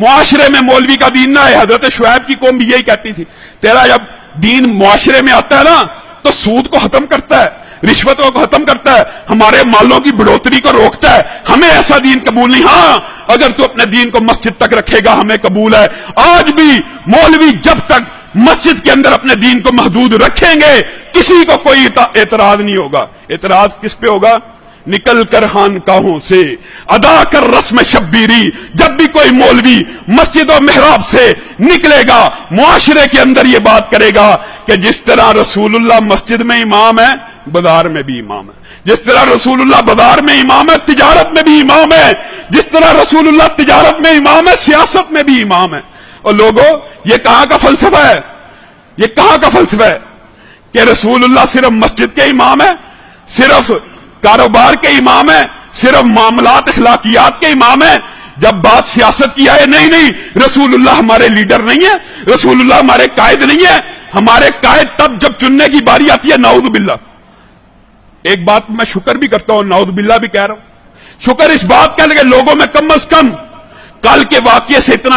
मुआशरे में मौलवी का दीन ना है। हजरत शुएब की कौम भी यही कहती थी, तेरा जब दीन मुआशरे में आता है ना तो सूद को खत्म करता है, रिश्वतों को खत्म करता है, हमारे मालों की बढ़ोतरी को रोकता है, हमें ऐसा दीन कबूल नहीं। हाँ, अगर तू अपने दीन को मस्जिद तक रखेगा हमें कबूल है। आज भी मौलवी जब तक मस्जिद के अंदर अपने दीन को महदूद रखेंगे किसी को कोई एतराज नहीं होगा। एतराज किस पे होगा? निकल कर खानकाहों से अदा कर रस्म शब्बीरी। जब भी कोई मौलवी मस्जिद और मेहराब से निकलेगा मुआशरे के अंदर ये बात करेगा कि जिस तरह रसूलुल्लाह मस्जिद में इमाम है बाजार में भी इमाम है, जिस तरह रसूलुल्लाह बाजार में इमाम है तिजारत में भी इमाम है, जिस तरह रसूलुल्लाह तिजारत में इमाम है सियासत में भी इमाम है। और लोगों, ये कहां का फलसफा है? ये कहां का फलसफा है कि रसूलुल्लाह सिर्फ मस्जिद के इमाम है, सिर्फ कारोबार के इमाम है, सिर्फ मामलात अखलाकियात के इमाम है? जब बात सियासत की आए, नहीं नहीं, रसूलुल्लाह हमारे लीडर नहीं है, रसूलुल्लाह हमारे कायद नहीं है। हमारे कायद तब जब चुनने की बारी आती है, नाउज़ बिल्लाह। एक बात मैं शुक्र भी करता हूं, नाउज़ बिल्लाह भी कह रहा हूं, शुक्र इस बात का लगे लोगों में कम अज कम कल के वाकये से इतना